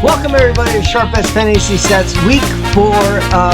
Welcome everybody to Sharp Bets Fantasy Sets Week 4.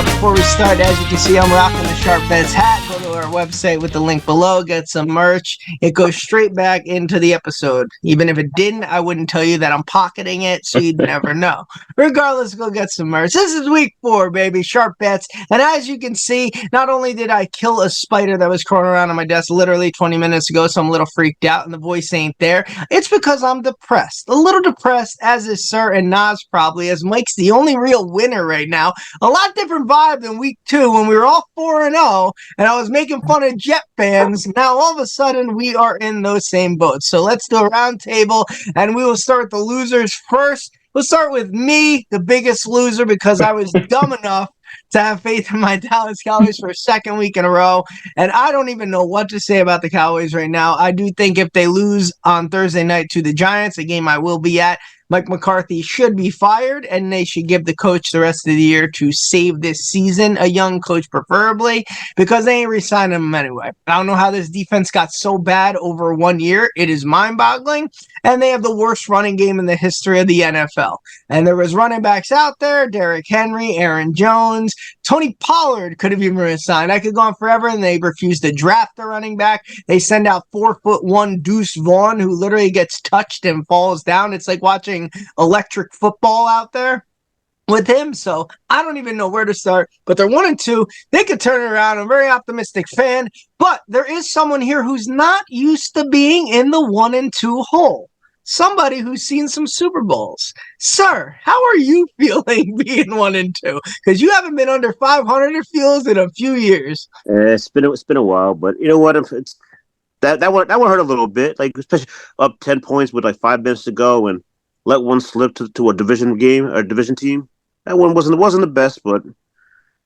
Before we start, as you can see, I'm rocking the Sharp Bets hat. Go to our website with the link below, get some merch. It goes straight back into the episode. Even if it didn't, I wouldn't tell you that I'm pocketing it, so you'd never know. Regardless, go get some merch. This is Week 4, baby, Sharp Bets. And as you can see, not only did I kill a spider that was crawling around on my desk literally 20 minutes ago, so I'm a little freaked out and the voice ain't there. It's because I'm depressed. A little depressed, as is Sir and Nas probably, as Mike's the only real winner right now. A lot different vibe than Week 2 when we were all 4-0 and I was making fun of Jet fans. Now all of a sudden we are in those same boats. So let's do a round table and we will start the losers first. We'll start with me, the biggest loser, because I was dumb enough to have faith in my Dallas Cowboys for a second week in a row. And I don't even know what to say about the Cowboys right now. I do think if they lose on Thursday night to the Giants, a game I will be at, Mike McCarthy should be fired, and they should give the coach the rest of the year to save this season, a young coach preferably, because they ain't re-signing him anyway. I don't know how this defense got so bad over 1 year. It is mind-boggling, and they have the worst running game in the history of the NFL. And there was running backs out there, Derrick Henry, Aaron Jones, Tony Pollard could have even re-signed. I could go on forever, and they refused to draft the running back. They send out 4'1" Deuce Vaughn, who literally gets touched and falls down. It's like watching electric football out there with him. So I don't even know where to start, but they're 1-2. They could turn it around. I'm a very optimistic fan, but there is someone here who's not used to being in the 1-2 hole. Somebody who's seen some Super Bowls. Sir, how are you feeling being 1-2? Because you haven't been under 500, it feels, in a few years. It's been a while, but you know what? It's that one hurt a little bit. Like, especially up 10 points with like 5 minutes to go and let one slip to a division game or division team. That one wasn't the best, but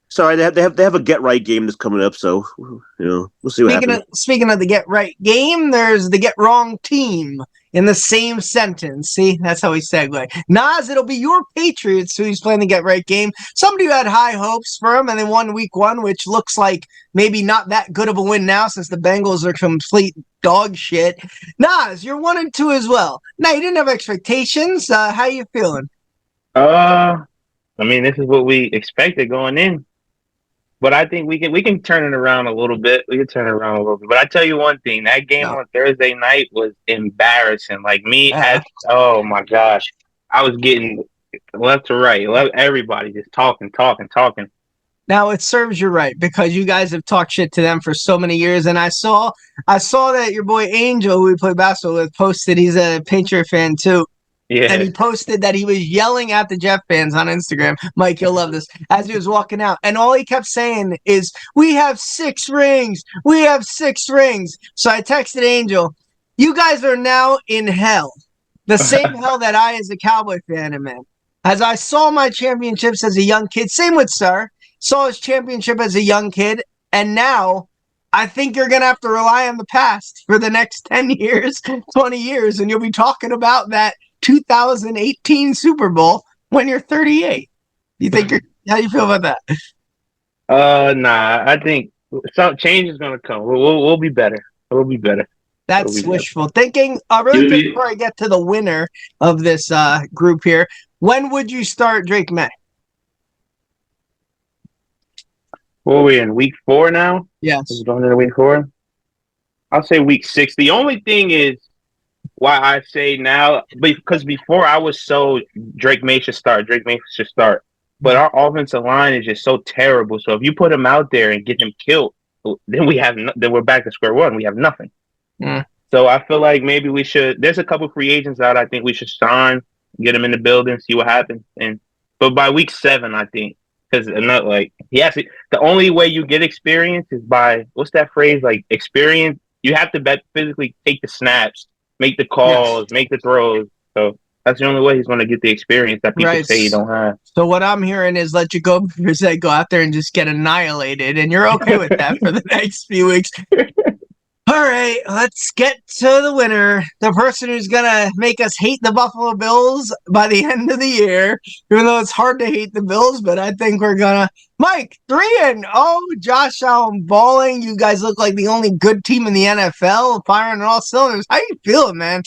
sorry, they have a get right game that's coming up, so we'll see what happens. Speaking of the get right game, there's the get wrong team in the same sentence. See, that's how we segue. Nas, it'll be your Patriots who he's playing the get right game. Somebody who had high hopes for him and they won Week 1, which looks like maybe not that good of a win now since the Bengals are complete dog shit. Nas, you're 1-2 as well. Now, you didn't have expectations. How you feeling? I mean, this is what we expected going in. But I think we can turn it around a little bit. But I tell you one thing, that game on Thursday night was embarrassing. Like oh my gosh. I was getting left to right. Everybody just talking. Now it serves you right because you guys have talked shit to them for so many years, and I saw that your boy Angel, who we play basketball with, posted he's a Patriot fan too. Yeah. And he posted that he was yelling at the Jeff fans on Instagram. Mike, you'll love this. As he was walking out. And all he kept saying is, we have 6 rings. We have 6 rings. So I texted Angel, you guys are now in hell. The same hell that I, as a Cowboy fan, am in. As I saw my championships as a young kid, same with Sir, saw his championship as a young kid, and now I think you're going to have to rely on the past for the next 10 years, 20 years, and you'll be talking about that 2018 Super Bowl when you're 38. How do you feel about that? Nah, I think some change is going to come. We'll be better. We'll be better. That's wishful thinking. Really quick before I get to the winner of this group here, when would you start Drake May? Well, we're in Week 4 now? Yes. We're going into Week 4? I'll say Week 6. The only thing is, why I say now, because before I was so Drake May should start. But our offensive line is just so terrible. So if you put him out there and get him killed, then we're back to square one. We have nothing. So I feel like maybe we should. There's a couple free agents out. I think we should sign, get him in the building, see what happens. But by Week 7, I think, because not like the only way you get experience is by what's that phrase, like experience. You have to physically take the snaps, make the calls, make the throws. So that's the only way he's going to get the experience that people say he don't have. So what I'm hearing is let you go out there and just get annihilated, and you're okay with that for the next few weeks. All right, let's get to the winner, the person who's going to make us hate the Buffalo Bills by the end of the year, even though it's hard to hate the Bills, but I think we're going to. Mike, 3-0, Josh Allen balling. You guys look like the only good team in the NFL, firing on all cylinders. How you feeling, man?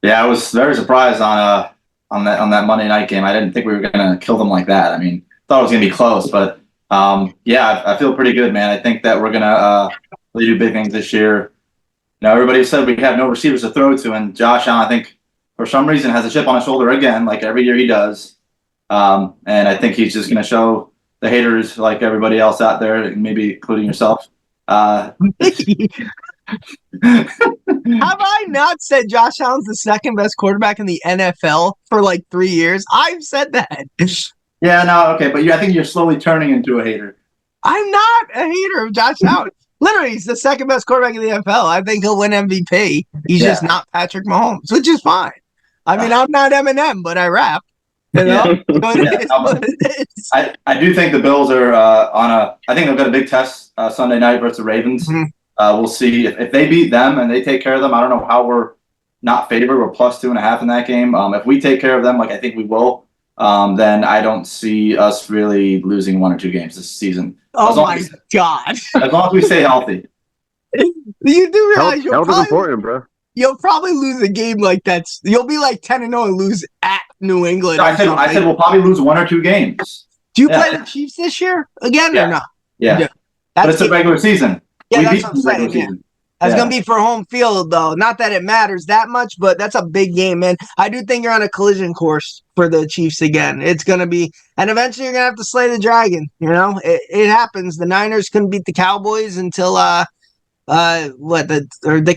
Yeah, I was very surprised on on that Monday night game. I didn't think we were gonna kill them like that. I mean, thought it was gonna be close, but yeah, I feel pretty good, man. I think that we're gonna really do big things this year. You know, everybody said we have no receivers to throw to, and Josh Allen, I think, for some reason, has a chip on his shoulder again, like every year he does. And I think he's just gonna show the haters, like everybody else out there, maybe including yourself. Have I not said Josh Allen's the second best quarterback in the NFL for like 3 years? I've said that. Yeah, no, okay, but I think you're slowly turning into a hater. I'm not a hater of Josh Allen. Literally, he's the second best quarterback in the NFL. I think he'll win MVP. He's just not Patrick Mahomes, which is fine. I mean, I'm not Eminem, but I rap. You know? I do think the Bills are I think they've got a big test Sunday night versus the Ravens. Mm-hmm. We'll see if they beat them and they take care of them. I don't know how we're not favored. We're plus 2.5 in that game. If we take care of them, like I think we will, then I don't see us really losing 1 or 2 games this season. Oh my God! As long as we stay healthy. You do realize health is important, bro. You'll probably lose a game like that. You'll be like 10-0 and lose at New England. I said we'll probably lose 1 or 2 games. Do you play the Chiefs this year again or not? Yeah. But it's a regular season. Yeah, that's what I'm saying. Yeah. That's going to be for home field, though. Not that it matters that much, but that's a big game, man. I do think you're on a collision course for the Chiefs again. It's going to be – and eventually you're going to have to slay the dragon. You know? It happens. The Niners couldn't beat the Cowboys until the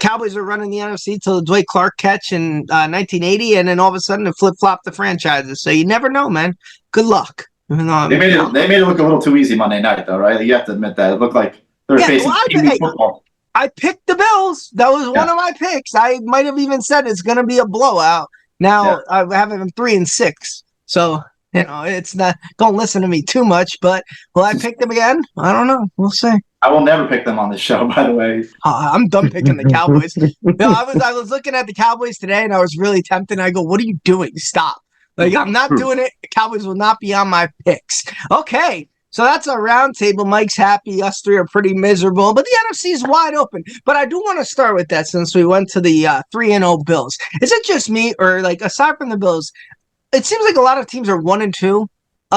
Cowboys were running the NFC till the Dwight Clark catch in 1980, and then all of a sudden it flip-flopped the franchises. So you never know, man. Good luck. They made it look a little too easy Monday night, though, right? You have to admit that. It looked like they were facing football. I picked the Bills. That was one of my picks. I might have even said it's going to be a blowout. Now I have them 3-6. So, you know, it's not. Don't listen to me too much. But will I pick them again? I don't know. We'll see. I will never pick them on this show, by the way. I'm done picking the Cowboys. No, I was looking at the Cowboys today, and I was really tempted. I go, "What are you doing? Stop!" Like I'm not doing it. The Cowboys will not be on my picks. Okay. So that's a round table. Mike's happy. Us 3 are pretty miserable. But the NFC is wide open. But I do want to start with that since we went to the 3-0 Bills. Is it just me or, like, aside from the Bills, it seems like a lot of teams are 1-2.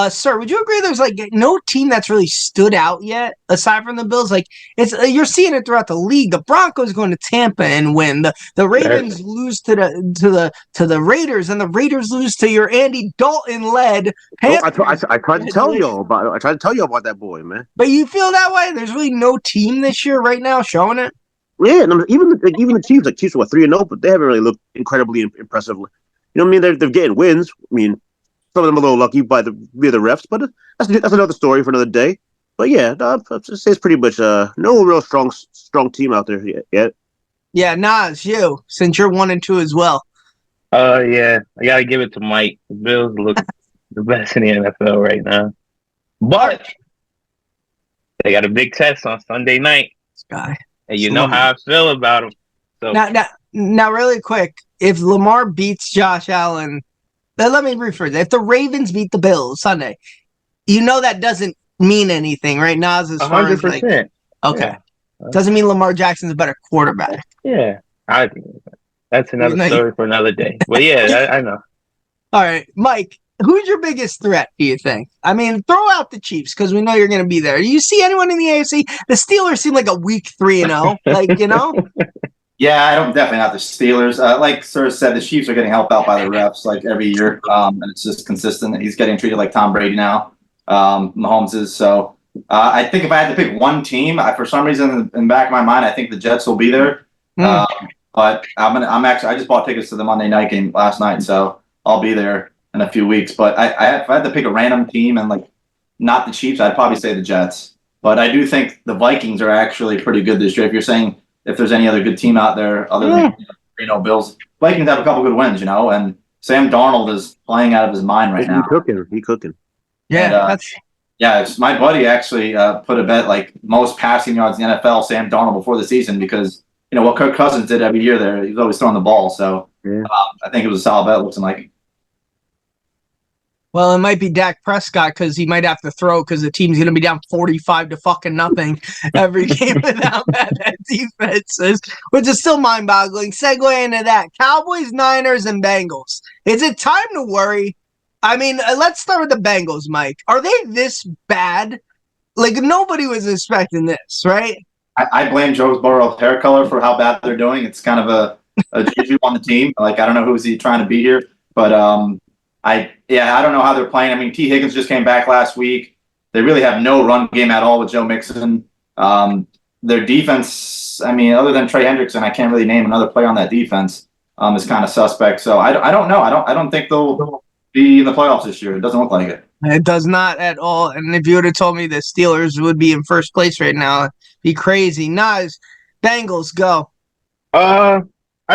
Sir, would you agree there's, like, no team that's really stood out yet aside from the Bills? Like, it's you're seeing it throughout the league. The Broncos going to Tampa and win. The Ravens lose to the Raiders, and the Raiders lose to your Andy Dalton-led Panthers. I tried to tell you about it. I tried to tell you about that boy, man. But you feel that way? There's really no team this year right now showing it? Yeah, and even the Chiefs, like Chiefs were 3-0, but they haven't really looked incredibly impressive. You know what I mean? They're getting wins. I mean, some of them are a little lucky via the refs, but that's another story for another day. But yeah, it's pretty much no real strong team out there yet. Yeah, Nas, you, since you're 1-2 as well. Yeah, I gotta give it to Mike. The Bills look the best in the NFL right now, but they got a big test on Sunday night. This guy, and you know how I feel about him. So now, really quick, if Lamar beats Josh Allen. Let me rephrase that. If the Ravens beat the Bills Sunday, you know that doesn't mean anything, right? Nas, as far as like, okay, doesn't mean Lamar Jackson's a better quarterback. Yeah, that's another story for another day. But yeah, I know. All right, Mike, who's your biggest threat? Do you think? I mean, throw out the Chiefs because we know you're going to be there. Do you see anyone in the AFC? The Steelers seem like a weak 3-0, like you know. Yeah, I don't definitely not the Steelers. Like Sir said, the Chiefs are getting helped out by the refs like every year, and it's just consistent. He's getting treated like Tom Brady now. Mahomes is. So I think if I had to pick one team, for some reason in the back of my mind, I think the Jets will be there. But I just bought tickets to the Monday night game last night, so I'll be there in a few weeks. But if I had to pick a random team and like not the Chiefs, I'd probably say the Jets. But I do think the Vikings are actually pretty good this year. If you're saying if there's any other good team out there other than Bills, Vikings have a couple good wins, and Sam Darnold is playing out of his mind right now. He cooking. Yeah, it's my buddy actually put a bet like most passing yards in the NFL, Sam Darnold before the season because what Kirk Cousins did every year there, he was always throwing the ball. So I think it was a solid bet. Looking like. Well, it might be Dak Prescott because he might have to throw because the team's going to be down 45 to fucking nothing every game without that defenses, which is still mind-boggling. Segue into that. Cowboys, Niners, and Bengals. Is it time to worry? I mean, let's start with the Bengals, Mike. Are they this bad? Like, nobody was expecting this, right? I blame Joe Burrow's hair color for how bad they're doing. It's kind of a juju on the team. Like, I don't know who's he trying to be here, but I don't know how they're playing. I mean, T. Higgins just came back last week. They really have no run game at all with Joe Mixon. Their defense, I mean, other than Trey Hendrickson, I can't really name another player on that defense. Is kind of suspect. So I don't know. I don't think they'll be in the playoffs this year. It doesn't look like it. It does not at all. And if you would have told me the Steelers would be in first place right now, it'd be crazy. Nas, Bengals, go. I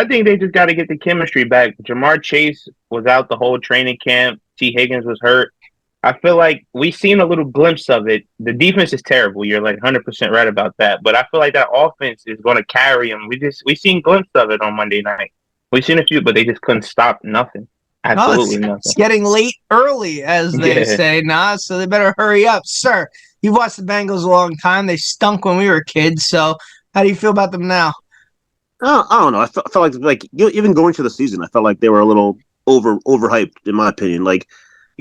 think they just got to get the chemistry back. Jamar Chase was out the whole training camp. T. Higgins was hurt. I feel like we've seen a little glimpse of it. The defense is terrible. You're like 100% right about that. But I feel like that offense is going to carry them. We've seen glimpses of it on Monday night. We've seen a few, but they just couldn't stop nothing. Absolutely nothing. It's getting late early, as they say, Nas, so they better hurry up. Sir, you've watched the Bengals a long time. They stunk when we were kids, so how do you feel about them now? I don't know. I felt like even going to the season, I felt like they were a little overhyped, in my opinion. Like,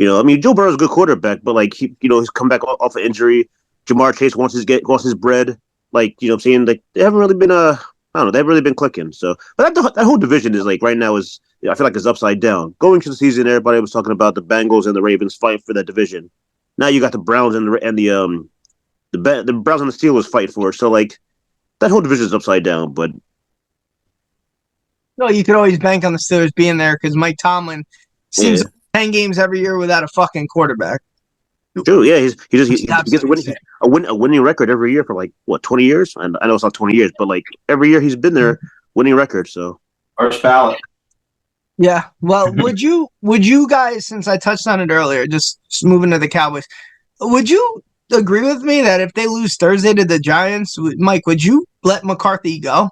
I mean, Joe Burrow's a good quarterback, but like he's come back off of injury. Jamar Chase wants his bread. Like, I'm saying, like they haven't really been I don't know, they haven't really been clicking. So, but that whole division is like right now is I feel like it's upside down. Going to the season, everybody was talking about the Bengals and the Ravens fighting for that division. Now you got the Browns and the Browns and the Steelers fighting for it. So like that whole division is upside down. But no, you could always bank on the Steelers being there because Mike Tomlin seems 10 games every year without a fucking quarterback. True, yeah, he gets a winning record every year for like what 20 years. And I know it's not 20 years, but like every year he's been there winning record. So first ballot. Yeah. Well, would you guys, since I touched on it earlier, just moving to the Cowboys, would you agree with me that if they lose Thursday to the Giants, Mike, would you let McCarthy go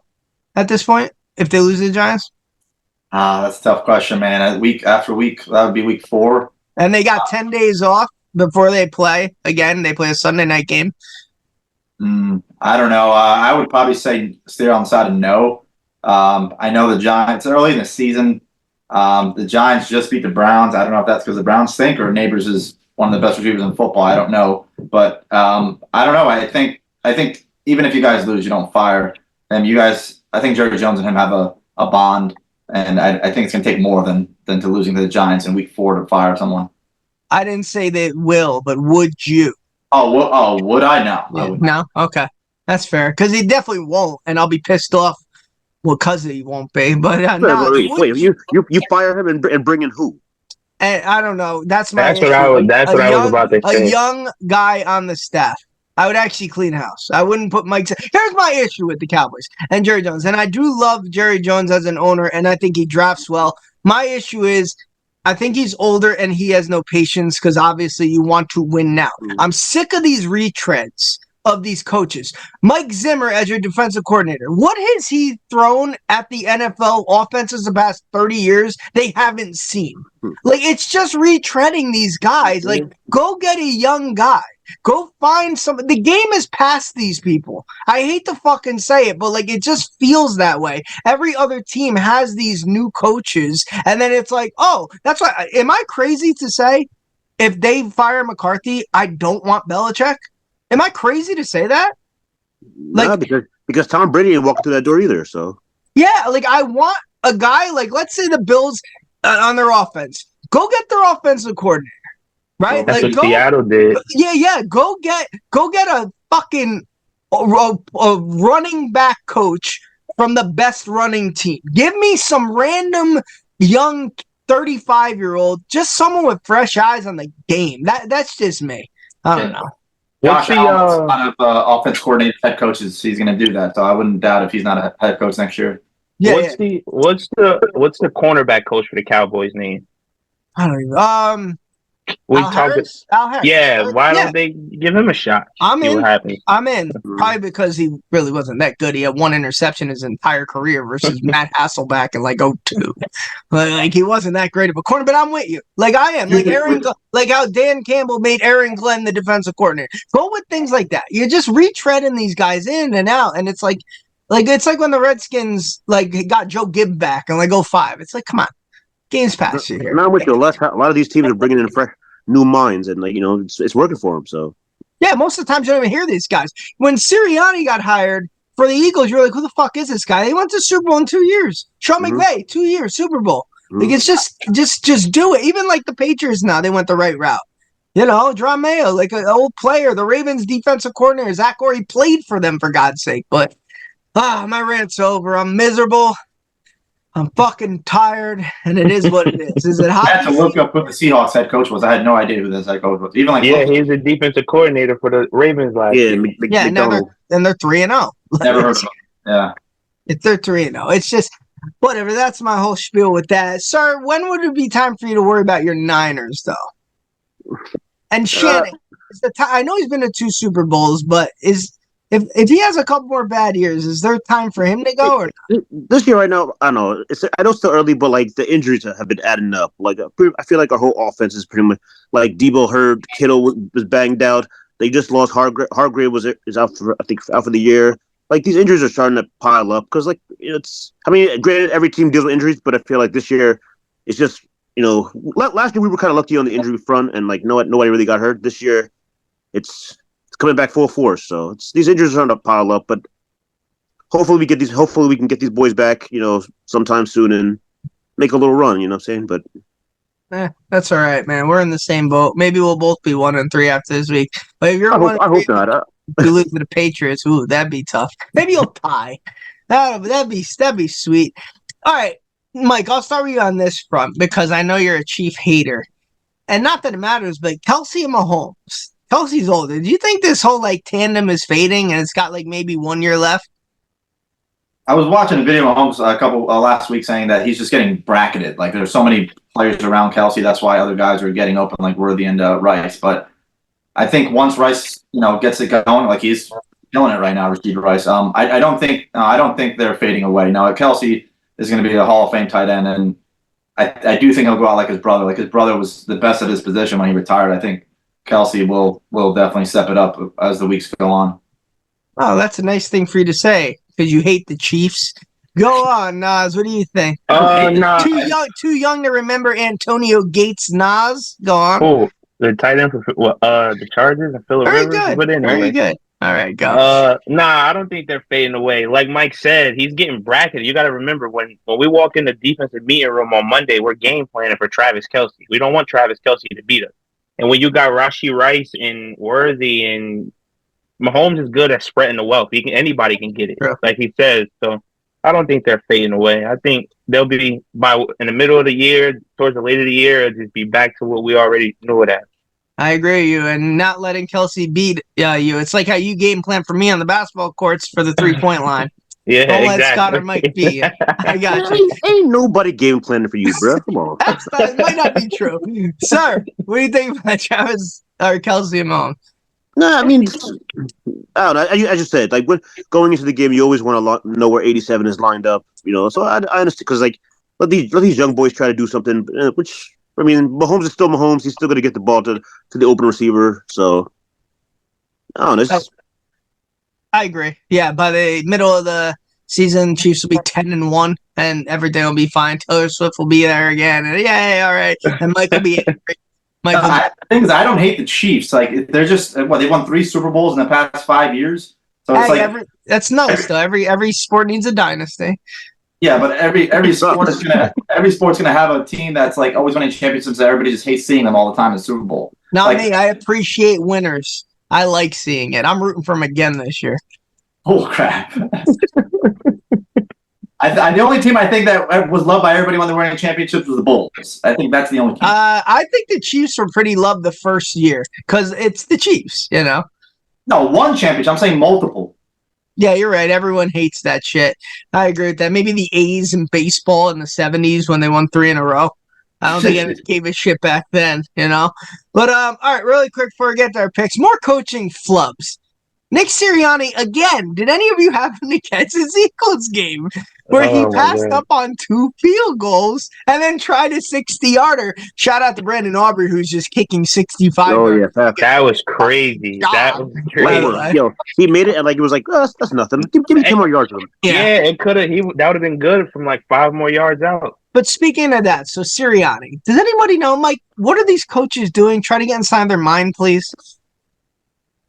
at this point if they lose to the Giants? That's a tough question, man. Week after week, that would be week 4. And they got 10 days off before they play. Again, they play a Sunday night game. I don't know. I would probably say steer on the side of no. I know the Giants early in the season. The Giants just beat the Browns. I don't know if that's because the Browns stink or Neighbors is one of the best receivers in football. I don't know, but I don't know. I think even if you guys lose, you don't fire them. You guys, I think Jerry Jones and him have a bond, and I think it's going to take more than to losing to the Giants in week 4 to fire someone. I didn't say they will, but would you? Would I? No. Yeah, no? Okay. That's fair. Because he definitely won't, and I'll be pissed off. Well, because he won't be. But wait, you fire him and bring in who? And I don't know. That's my That's issue. what I was about to say. A young guy on the staff. I would actually clean house. I wouldn't put Mike. Here's my issue with the Cowboys and Jerry Jones. And I do love Jerry Jones as an owner, and I think he drafts well. My issue is I think he's older and he has no patience because obviously you want to win now. I'm sick of these retreads of these coaches. Mike Zimmer as your defensive coordinator. What has he thrown at the NFL offenses the past 30 years they haven't seen? Like, it's just retreading these guys. Like, go get a young guy. Go find some. The game is past these people. I hate to fucking say it, but like it just feels that way. Every other team has these new coaches, and then it's like, oh, that's why. Am I crazy to say if they fire McCarthy, I don't want Belichick? Am I crazy to say that? Like, no, because Tom Brady ain't walking through that door either. So yeah, like I want a guy like let's say the Bills on their offense. Go get their offensive coordinator. Right? That's like, what Seattle did. Yeah. Go get a fucking a running back coach from the best running team. Give me some random young 35-year-old, just someone with fresh eyes on the game. That's just me. I don't know. Josh Allen's one of offense coordinator head coaches. He's going to do that, so I wouldn't doubt if he's not a head coach next year. Yeah. What's the cornerback coach for the Cowboys name? I don't even. We Al talked. Harris? Al Harris. Yeah, why Yeah. don't they give him a shot? I'm See what in. happens. I'm in. Probably because he really wasn't that good. He had one interception his entire career versus Matt Hasselback in like '02. Like he wasn't that great of a corner, but I'm with you. Like I am. Like like how Dan Campbell made Aaron Glenn the defensive coordinator. Go with things like that. You're just retreading these guys in and out, and it's like it's like when the Redskins like got Joe Gibb back and like '05. It's like, come on, game's past you here. Now I'm with you. A lot of these teams are bringing in fresh, new minds, and like it's working for them. So Yeah, most of the times you don't even hear these guys. When Sirianni got hired for the Eagles, you're like, who the fuck is this guy? They went to Super Bowl in 2 years. Sean McVay, 2 years, Super Bowl. Like it's just do it. Even like the Patriots now, they went the right route. Draw Mayo, like an old player, the Ravens defensive coordinator, Zach Orr, played for them for God's sake. But my rant's over. I'm miserable. I'm fucking tired, and it is what it is. Is it hot? I had to look up who the Seahawks head coach was. I had no idea who this head coach was. Even like he's a defensive coordinator for the Ravens last year. Now they're 3-0. Never heard of him. Yeah. They're 3-0. It's just whatever. That's my whole spiel with that. Sir, when would it be time for you to worry about your Niners, though? And Shannon, is the time. I know he's been to 2 Super Bowls, but if he has a couple more bad years, is there time for him to go? Or not? This year, right now, I know it's still early, but like the injuries have been adding up. Like I feel like our whole offense is pretty much like Debo hurt, Kittle was banged out. They just lost Hargrave is out for out for the year. Like these injuries are starting to pile up because granted every team deals with injuries, but I feel like this year it's just last year we were kind of lucky on the injury front and like nobody really got hurt. This year it's coming back full force, so these injuries are starting to pile up. But hopefully we can get these boys back, sometime soon and make a little run. You know what I'm saying? But that's all right, man. We're in the same boat. Maybe we'll both be 1-3 after this week. But if you're I hope not. You lose to the Patriots, ooh, that'd be tough. Maybe you'll tie. That'd be sweet. All right, Mike, I'll start with you on this front because I know you're a Chief hater, and not that it matters, but KELCE and Mahomes. KELCE's older. Do you think this whole tandem is fading and it's got maybe 1 year left? I was watching a video of Mahomes a couple last week saying that he's just getting bracketed. Like there's so many players around KELCE, that's why other guys are getting open like Worthy and Rice. But I think once Rice, gets it going, like he's killing it right now, Rasheed Rice. I don't think they're fading away. Now KELCE is going to be a Hall of Fame tight end, and I do think he'll go out like his brother. Like his brother was the best at his position when he retired. I think KELCE will definitely step it up as the weeks go on. Oh, that's a nice thing for you to say because you hate the Chiefs. Go on, Nas. What do you think? Nah. Too young to remember Antonio Gates. Nas, go on. Oh, the tight end for the Chargers and Phillip Rivers. Good. But anyway, Very good. All right, go. I don't think they're fading away. Like Mike said, he's getting bracketed. You got to remember when we walk in the defensive meeting room on Monday, we're game planning for Travis Kelce. We don't want Travis Kelce to beat us. And when you got Rashee Rice and Worthy and Mahomes is good at spreading the wealth. Anybody can get it, like he says. So I don't think they're fading away. I think they'll be in the middle of the year, towards the late of the year, it'll just be back to what we already knew it as. I agree with you, and not letting KELCE beat you. It's like how you game plan for me on the basketball courts for the 3-point line. Yeah, don't exactly. let Scott or Mike beat you. I got you. Ain't nobody game planning for you, bro. Come on. It might not be true. Sir, what do you think about Travis or KELCE and Mahomes? No, I mean, I don't know. I just said, like, when going into the game, you always want to know where 87 is lined up, So I understand because, like, let these young boys try to do something, which, I mean, Mahomes is still Mahomes. He's still going to get the ball to the open receiver. So, I don't know. I agree. Yeah, by the middle of the season, Chiefs will be 10-1, and everything will be fine. Taylor Swift will be there again, and yay, all right. And Mike will be angry. The thing is, I don't hate the Chiefs. Like they're just they won 3 Super Bowls in the past 5 years. So it's that's nice though. Every sport needs a dynasty. Yeah, but every sport's gonna have a team that's like always winning championships. That everybody just hates seeing them all the time in the Super Bowl. Not me. I appreciate winners. I like seeing it. I'm rooting for them again this year. Oh crap! The only team I think that was loved by everybody when they were winning championships was the Bulls. I think that's the only team. I think the Chiefs were pretty loved the first year because it's the Chiefs, No, one championship. I'm saying multiple. Yeah, you're right. Everyone hates that shit. I agree with that. Maybe the A's in baseball in the 70s when they won 3 in a row. I don't think anyone gave a shit back then, you know? But, all right, really quick before we get to our picks, more coaching flubs. Nick Sirianni, again, did any of you happen to catch his Eagles game where he passed up on 2 field goals and then tried a 60-yarder? Shout out to Brandon Aubrey, who's just kicking 65. Oh, yeah. That was crazy. That was crazy. Yo, he made it, and like it was like, oh, that's nothing. Give me 10 more yards with him. Yeah, it could have. That would have been good from like 5 more yards out. But speaking of that, so Sirianni, does anybody know, Mike, what are these coaches doing? Try to get inside their mind, please.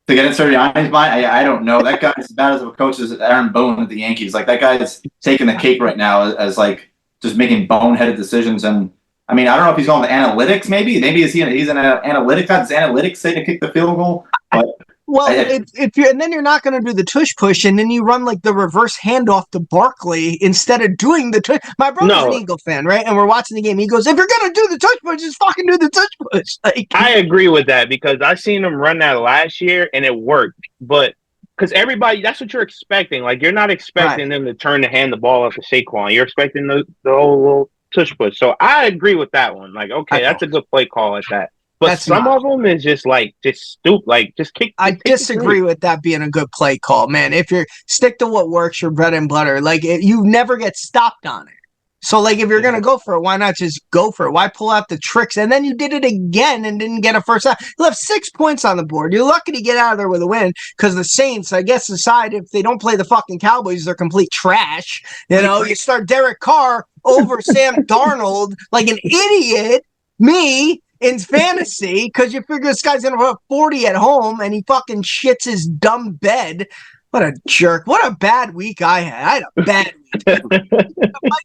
To get in Sirianni's mind, I don't know. That guy's as bad as a coach as Aaron Boone at the Yankees. Like, that guy's taking the cake right now as like just making boneheaded decisions. And I mean, I don't know if he's going to analytics. Maybe he's an analytics guy. Does analytics say to kick the field goal? But well, if you're, and then you're not going to do the tush push, and then you run like the reverse handoff to Barkley instead of doing the tush. My brother's an Eagle fan, right? And we're watching the game. He goes, "If you're going to do the tush push, just fucking do the tush push." Like, I agree with that because I seen him run that last year and it worked. But because everybody, that's what you're expecting. Like, you're not expecting them to turn the ball up to Saquon. You're expecting the whole little tush push. So I agree with that one. Like, okay, that's a good play call at that. But some of them is just stupid. Like, just kick. I disagree with that being a good play call, man. If you're stick to what works, your bread and butter. Like, you never get stopped on it. So, like, if you're gonna go for it, why not just go for it? Why pull out the tricks? And then you did it again and didn't get a first down. You left 6 points on the board. You're lucky to get out of there with a win because the Saints, I guess, decide if they don't play the fucking Cowboys, they're complete trash. You know, you start Derek Carr over Sam Darnold like an idiot. Me. In fantasy, because you figure this guy's going to put 40 at home and he fucking shits his dumb bed. What a jerk. What a bad week I had. I had a bad week.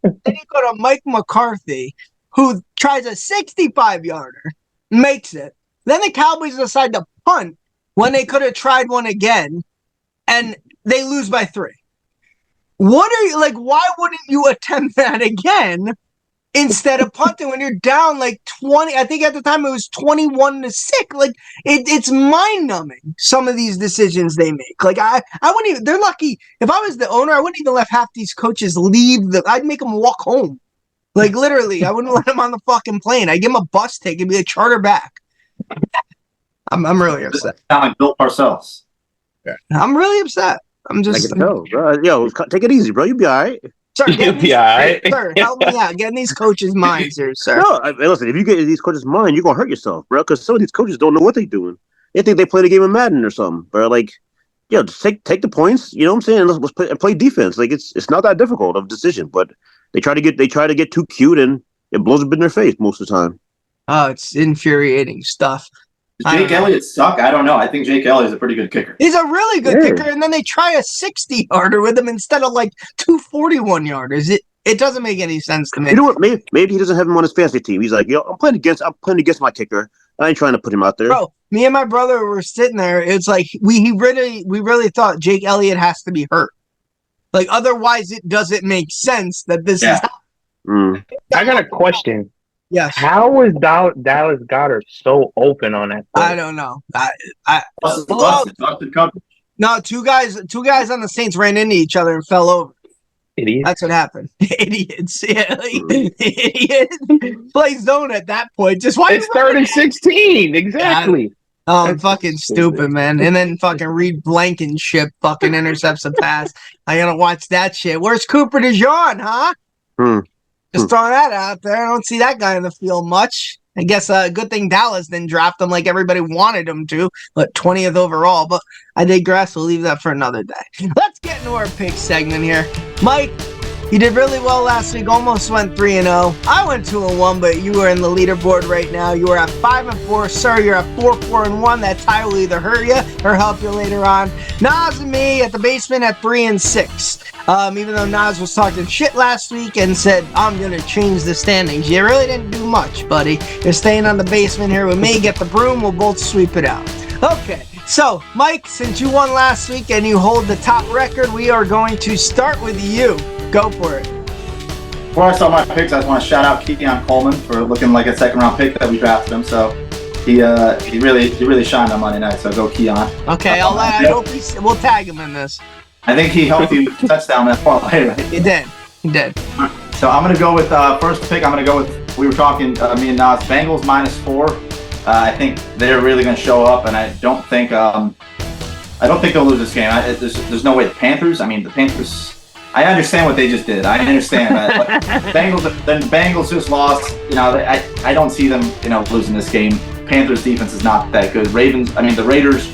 Then you go to Mike McCarthy, who tries a 65-yarder, makes it. Then the Cowboys decide to punt when they could have tried one again, and they lose by 3. What are you, like, why wouldn't you attempt that again? Instead of punting when you're down like 20, I think at the time it was 21-6. Like, it's mind-numbing, some of these decisions they make. Like, I wouldn't even, they're lucky. If I was the owner, I wouldn't even let half these coaches leave. I'd make them walk home. Like, literally, I wouldn't let them on the fucking plane. I'd give them a bus ticket, be a charter back. I'm really upset. Sound like Bill Parcells. I'm really upset. I'm just. I can tell, bro. Yo, take it easy, bro. You'll be all right. Sir, sir, help me out. Get in these coaches' minds here, sir. No, listen, if you get in these coaches' mind, you're going to hurt yourself, bro, because some of these coaches don't know what they're doing. They think they played a game of Madden or something, bro. Like, yo, just take the points, you know what I'm saying? Let's play defense. Like, it's not that difficult of a decision, but they try to get too cute, and it blows up in their face most of the time. Oh, it's infuriating stuff. Does Jake Elliott suck? I don't know. I think Jake Elliott's a pretty good kicker. He's a really good kicker, and then they try a 60-yarder with him instead of like 2 41-yarders. It doesn't make any sense to me. You know what? Maybe he doesn't have him on his fantasy team. He's like, yo, I'm playing against my kicker. I ain't trying to put him out there. Bro, me and my brother were sitting there. It's like we really thought Jake Elliott has to be hurt. Like, otherwise it doesn't make sense that this is. I got a question. Yes. How was Dallas Goedert so open on that play? I don't know. Busted coverage. No, two guys on the Saints ran into each other and fell over. Idiots. That's what happened. Idiots. Yeah, idiot. Play zone at that point. Just why? It's 3rd and 16. Exactly. Oh, I'm fucking stupid, man. And then fucking Reed Blankenship fucking intercepts a pass. I gotta watch that shit. Where's Cooper DeJean, huh? Just throwing that out there. I don't see that guy in the field much. I guess a good thing Dallas didn't draft him like everybody wanted him to, but 20th overall. But I digress. We'll leave that for another day. Let's get into our pick segment here. Mike, you did really well last week. Almost went 3-0. I went 2-1, but you are in the leaderboard right now. You are at 5-4. Sir, you're at 4-4-1. That tie will either hurt you or help you later on. Nas and me at the basement at 3-6. Even though Nas was talking shit last week and said, I'm going to change the standings. You really didn't do much, buddy. You're staying on the basement here with me. Get the broom. We'll both sweep it out. Okay. So, Mike, since you won last week and you hold the top record, we are going to start with you. Go for it. Before I start my picks, I just want to shout out Keon Coleman for looking like a second-round pick that we drafted him. So he really shined on Monday night. So go Keon. Okay, I hope we'll tag him in this. I think he helped you touchdown that parlay. Right? He did. So I'm gonna go with first pick. I'm gonna go with we were talking, me and Nas, Bengals -4. I think they're really going to show up, and I don't think they'll lose this game. There's no way the Panthers. I mean, the Panthers. I understand what they just did. I understand that. But Bengals just lost. You know, I don't see them, losing this game. Panthers defense is not that good. The Raiders.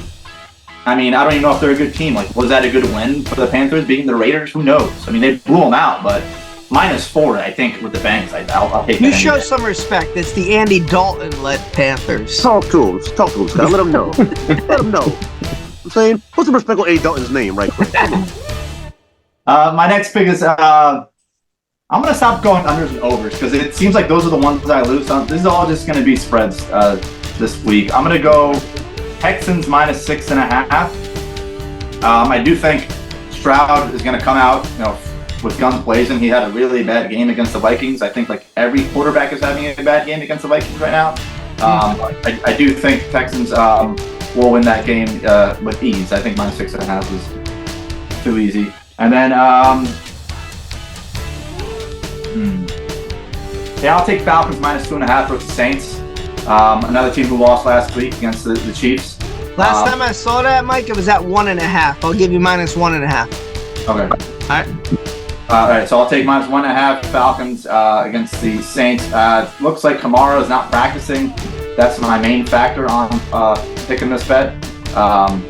I mean, I don't even know if they're a good team. Like, was that a good win for the Panthers beating the Raiders? Who knows? I mean, they blew them out, but -4, I think, with the Bengals. I'll take that. You show some respect. It's the Andy Dalton-led Panthers. Talk to him, Scott. Let him know. Let him know. I'm saying, put some respect on Andy Dalton's name right quick. My next pick is I'm gonna stop going unders and overs because it seems like those are the ones that I lose on. This is all just gonna be spreads this week. I'm gonna go Texans -6.5. I do think Stroud is gonna come out, with guns blazing. He had a really bad game against the Vikings. I think like every quarterback is having a bad game against the Vikings right now. I do think Texans will win that game with ease. I think -6.5 is too easy. And then, I'll take Falcons -2.5 versus the Saints. Another team who lost last week against the Chiefs. Last time I saw that, Mike, it was at 1.5. I'll give you -1.5. Okay. All right, so I'll take -1.5 Falcons against the Saints. Looks like Kamara is not practicing. That's my main factor on picking this bet.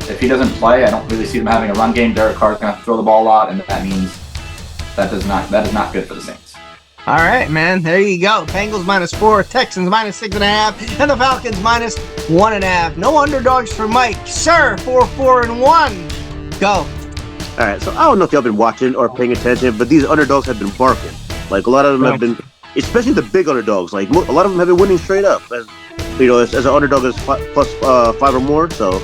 If he doesn't play, I don't really see them having a run game. Derek Carr's going to throw the ball a lot, and that means that is not good for the Saints. All right, man. There you go. Bengals -4, Texans -6.5, and the Falcons -1.5. No underdogs for Mike. Sir, 4-4-1. Go. All right, so I don't know if y'all been watching or paying attention, but these underdogs have been barking. Like, a lot of them have been, especially the big underdogs. Like, a lot of them have been winning straight up. As an underdog is plus 5 or more. So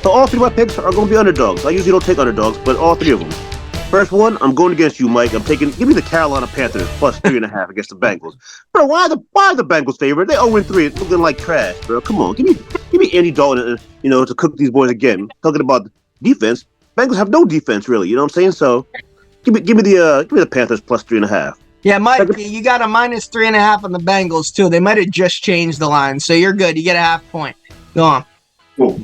all three of my picks are going to be underdogs. I usually don't take underdogs, but all three of them. First one, I'm going against you, Mike. Give me the Carolina Panthers plus 3.5 against the Bengals. Bro, why are the Bengals favorite? They 0-3. It's looking like trash, bro. Come on, give me Andy Dalton, to cook these boys again. Talking about defense. Bengals have no defense, really. You know what I'm saying? So, give me the Panthers plus 3.5. Yeah, Mike, you got a -3.5 on the Bengals too. They might have just changed the line, so you're good. You get a half point. Go on. Cool.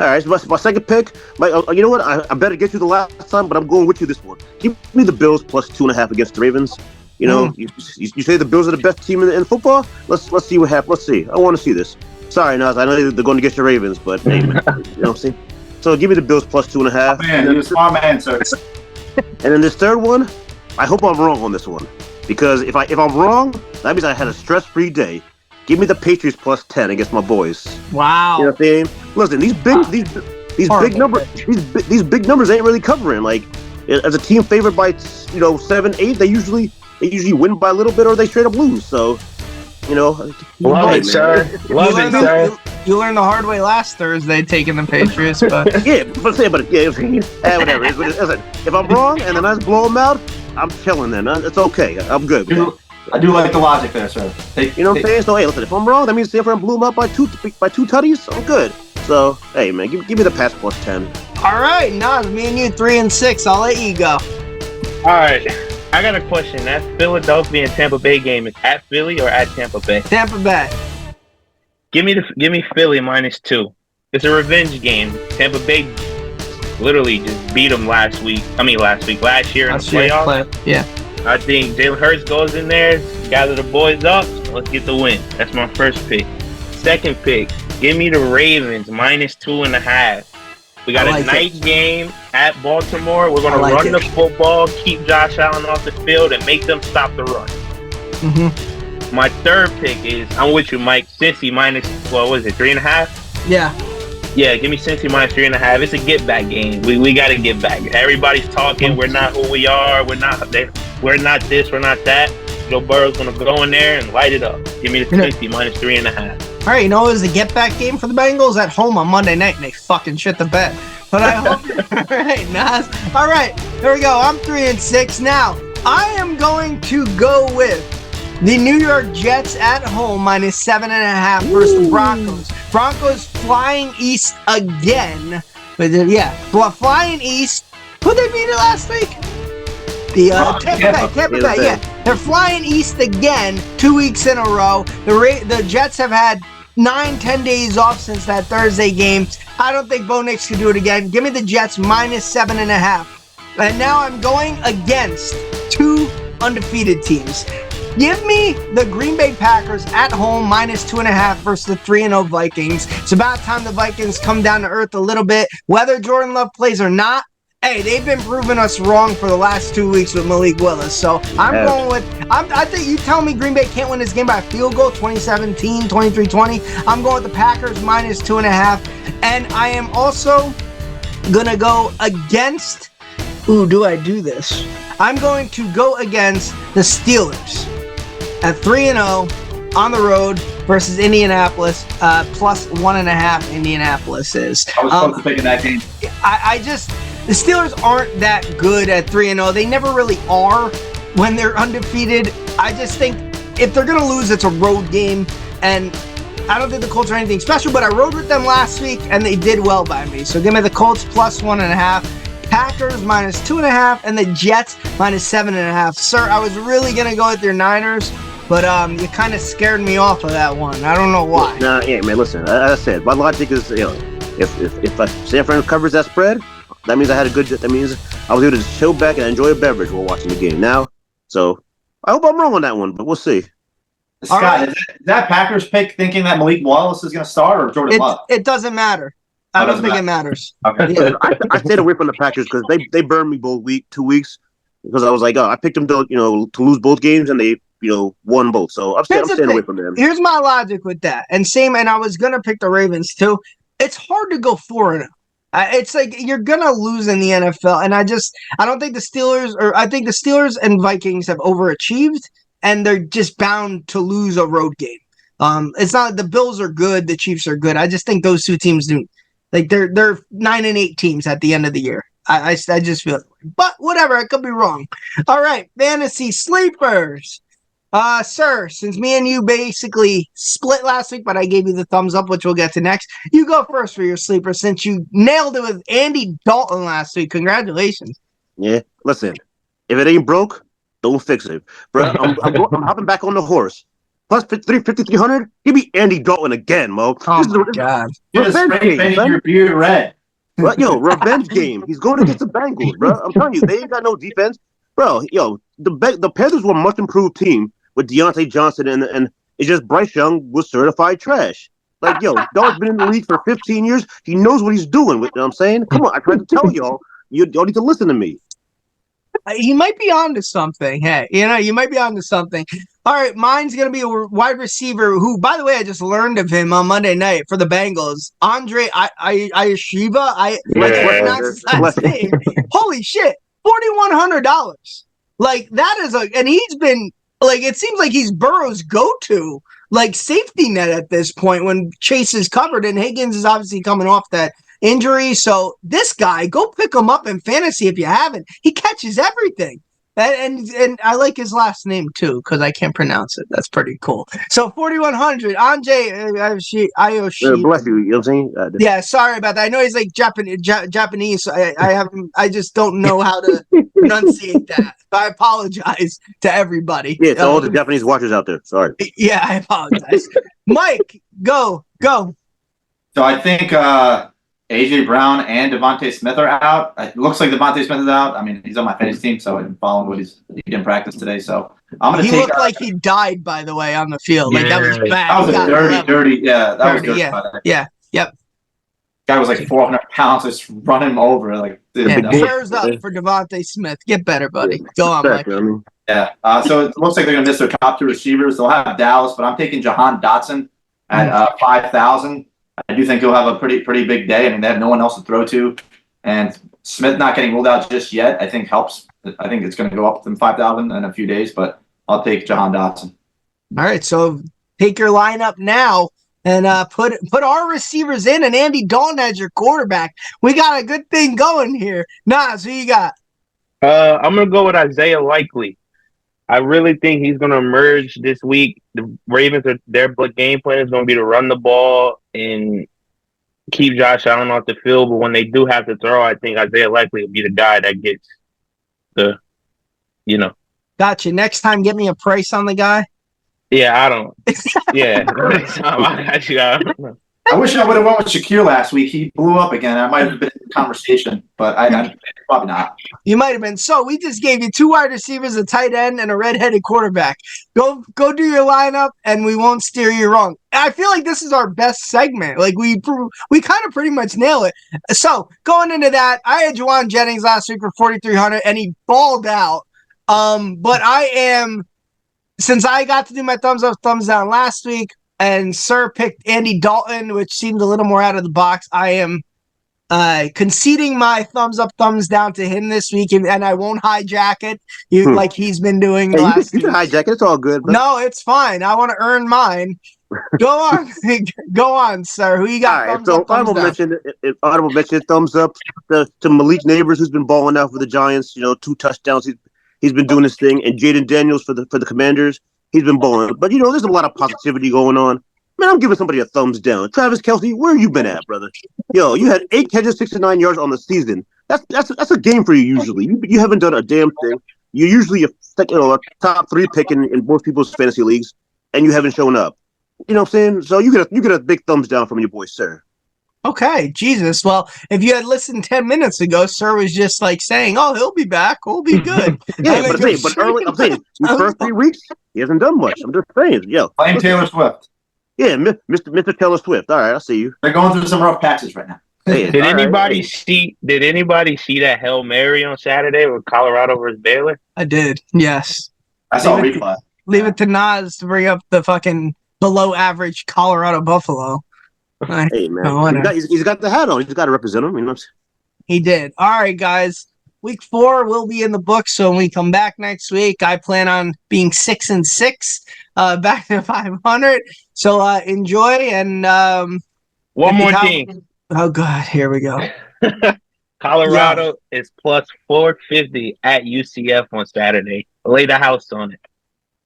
All right, so my second pick, Mike. You know what? I better get you the last time, but I'm going with you this one. Give me the Bills plus 2.5 against the Ravens. You say the Bills are the best team in football. Let's see what happens. Let's see. I want to see this. Sorry, Nas. I know they're going to get your Ravens, but hey, man, you know what I'm saying. So give me the Bills plus 2.5. Man, you're a smart man, sir. And then this third one, I hope I'm wrong on this one, because if I'm wrong, that means I had a stress-free day. Give me the Patriots plus 10 against my boys. Wow. You know what I'm saying? Listen, these big numbers ain't really covering. Like, as a team favored by 7-8, they usually win by a little bit or they straight up lose. So, love it, sir. Love it, sir. You learned the hard way last Thursday taking the Patriots, but whatever. Listen, if I'm wrong and then I just blow them out, I'm chilling. Then it's okay. I'm good. I do like the logic there, sir. You know what I'm saying? So hey, listen, if I'm wrong, that means if I'm blew them up by two tutties, I'm good. So hey, man, give me the pass plus 10. All right, Nas, me and you 3 and 6. I'll let you go. All right. I got a question. That Philadelphia and Tampa Bay game is at Philly or at Tampa Bay? Tampa Bay. Give me Philly -2. It's a revenge game. Tampa Bay literally just beat them last year in the playoffs. Yeah. I think Jalen Hurts goes in there, gather the boys up, let's get the win. That's my first pick. Second pick, give me the Ravens -2.5. We got a night game at Baltimore. We're going to run the football, keep Josh Allen off the field, and make them stop the run. Mm-hmm. My third pick is, I'm with you, Mike, Cincy -3.5? Yeah. Yeah, give me Cincy -3.5. It's a get-back game. We got to get back. Everybody's talking. We're not who we are. We're not this. We're not that. Joe Burrow's going to go in there and light it up. Give me the Cincy -3.5. All right, it was a get-back game for the Bengals at home on Monday night, and they fucking shit the bed. But I hope... All right, Nas. All right, here we go. I'm 3 and 6 now. I am going to go with the New York Jets at home -7.5 versus the Broncos. Broncos flying east again. But flying east. Who they beat it last week? Tampa Bay. Yeah. They're flying east again 2 weeks in a row. The Jets have had 9-10 days off since that Thursday game. I don't think Bo Nix can do it again. Give me the Jets -7.5. And now I'm going against two undefeated teams. Give me the Green Bay Packers at home -2.5 versus the 3-0 Vikings. It's about time the Vikings come down to earth a little bit. Whether Jordan Love plays or not, hey, they've been proving us wrong for the last 2 weeks with Malik Willis. So I'm going with, I think you tell me Green Bay can't win this game by a field goal, 2017, 23-20. I'm going with the Packers -2.5. And I am also going to go against, do I do this? I'm going to go against the Steelers at 3-0 on the road versus Indianapolis, +1.5 Indianapolis is. I was supposed to pick in that game. The Steelers aren't that good at 3-0. They never really are when they're undefeated. I just think if they're going to lose, it's a road game. And I don't think the Colts are anything special, but I rode with them last week, and they did well by me. So give me the Colts +1.5. Packers -2.5, and the Jets -7.5. Sir, I was really going to go with your Niners, but you kind of scared me off of that one. I don't know why. Nah, yeah, man, listen, as I said, my logic is, if San Fran covers that spread, that means that means I was able to chill back and enjoy a beverage while watching the game now. So I hope I'm wrong on that one, but we'll see. Scott, right. Is that Packers pick thinking that Malik Wallace is going to start or Jordan Love? It doesn't matter. I don't think it matters. Okay. Yeah. I stayed away from the Packers because they burned me both 2 weeks because I was like, I picked them to lose both games and they won both. So I'm staying away from them. Here's my logic with that, and I was gonna pick the Ravens too. It's hard to go 4-0. It's like you're gonna lose in the NFL, and I don't think the Steelers I think the Steelers and Vikings have overachieved, and they're just bound to lose a road game. It's not the Bills are good, the Chiefs are good. I just think those two teams do. Like they're 9-8 teams at the end of the year. I just feel it. But whatever, I could be wrong. All right, fantasy sleepers. Sir, since me and you basically split last week, but I gave you the thumbs up, which we'll get to next. You go first for your sleeper since you nailed it with Andy Dalton last week. Congratulations. Yeah, listen, if it ain't broke, don't fix it. Bro, I'm hopping back on the horse. Plus 5,300. Give me Andy Dalton again, Mo. Oh my God! You're just painting your beard red. Well, revenge game. He's going against the Bengals, bro. I'm telling you, they ain't got no defense, bro. The Panthers were a much improved team with Deontay Johnson, and it's just Bryce Young was certified trash. Like, Dog's been in the league for 15 years. He knows what he's doing. You know what I'm saying? Come on, I tried to tell y'all. You need to listen to me. He might be onto something. Hey, you might be onto something. All right, mine's going to be a wide receiver who, by the way, I just learned of him on Monday night for the Bengals. Andre Ayashiva. I pronounce his last name. Holy shit, $4,100. Like, that is and he's been, like, it seems like he's Burrow's go-to, like, safety net at this point when Chase is covered, and Higgins is obviously coming off that injury. So this guy, go pick him up in fantasy if you haven't. He catches everything. And I like his last name too because I can't pronounce it. That's pretty cool. So 4,100. Anjay Ayoshi. Bless you. You know what I'm saying? Yeah, sorry about that. I know he's like Japanese. So I just don't know how to pronunciate that. But I apologize to everybody. Yeah, to all the Japanese watchers out there. Sorry. Yeah, I apologize. Mike, go. So I think AJ Brown and Devontae Smith are out. It looks like Devontae Smith is out. I mean, he's on my fantasy team, so I'm following what he didn't practice today. So I'm going to take. He looked like he died, by the way, on the field. Like that was bad. That was a dirty. Yeah, that was dirty. Yeah. Yep. Guy was like 400 pounds. Just run him over. Like, prayers up for Devontae Smith. Get better, buddy. Go on, Mike. Yeah. So it looks like they're going to miss their top two receivers. They'll have Dallas, but I'm taking Jahan Dotson at 5,000. I do think he'll have a pretty big day. I mean, they have no one else to throw to, and Smith not getting ruled out just yet, I think helps. I think it's going to go up from 5,000 in a few days, but I'll take Jahan Dotson. All right, so take your lineup now and put our receivers in, and Andy Dalton as your quarterback. We got a good thing going here. Nas, who you got? I'm going to go with Isaiah Likely. I really think he's going to emerge this week. The Ravens, their game plan is going to be to run the ball and keep Josh Allen off the field. But when they do have to throw, I think Isaiah Likely will be the guy that gets the Gotcha. Next time, get me a price on the guy. Yeah, I don't. Yeah, next time I got you. I don't know. I wish I would have went with Shakir last week. He blew up again. I might have been in the conversation, but I probably not. You might have been. So we just gave you 2 wide receivers, a tight end, and a redheaded quarterback. Go do your lineup, and we won't steer you wrong. I feel like this is our best segment. Like we kind of pretty much nail it. So going into that, I had Juwan Jennings last week for 4,300, and he balled out. But since I got to do my thumbs up, thumbs down last week, and Sir picked Andy Dalton, which seemed a little more out of the box, I am conceding my thumbs up, thumbs down to him this week, and I won't hijack it like he's been doing the last you can hijack it. It's all good. Bro. No, it's fine. I want to earn mine. Go on. Go on, sir. Who you got? All right, so honorable mention, thumbs up to Malik Neighbors, who's been balling out for the Giants. 2 touchdowns. He's been doing his thing, and Jaden Daniels for the Commanders. He's been balling, but there's a lot of positivity going on. Man, I'm giving somebody a thumbs down. Travis Kelce, where you been at, brother? Yo, you had 8 catches, 69 yards on the season. That's a game for you usually. You haven't done a damn thing. You're usually a top 3 pick in most people's fantasy leagues, and you haven't shown up. You know what I'm saying? So you get a big thumbs down from your boy, sir. Okay, Jesus. Well, if you had listened 10 minutes ago, Sir was just like saying, "Oh, he'll be back. We'll be good." Yeah, I'm saying, these first 3 weeks, he hasn't done much. I'm just saying, Blame Taylor Swift. Yeah, Mr. Taylor Swift. All right, I see you. They're going through some rough patches right now. Did anybody see that Hail Mary on Saturday with Colorado versus Baylor? I did. Yes. I saw a replay. Leave it to Nas to bring up the fucking below average Colorado Buffalo. Hey man, he's got the hat on. He's got to represent him. He did. All right, guys. Week 4 will be in the books. So when we come back next week, I plan on being 6-6, back to 500. So enjoy. And one more thing. Oh God, here we go. Colorado is plus 450 at UCF on Saturday. Lay the house on it.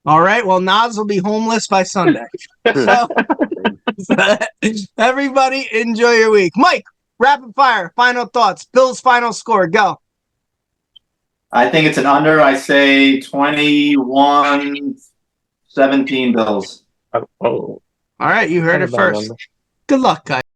All right. Well, Nas will be homeless by Sunday. So everybody, enjoy your week. Mike, rapid fire. Final thoughts. Bills' final score. Go. I think it's an under. I say 21-17 Bills. Oh. All right. You heard it first. Good luck, guys.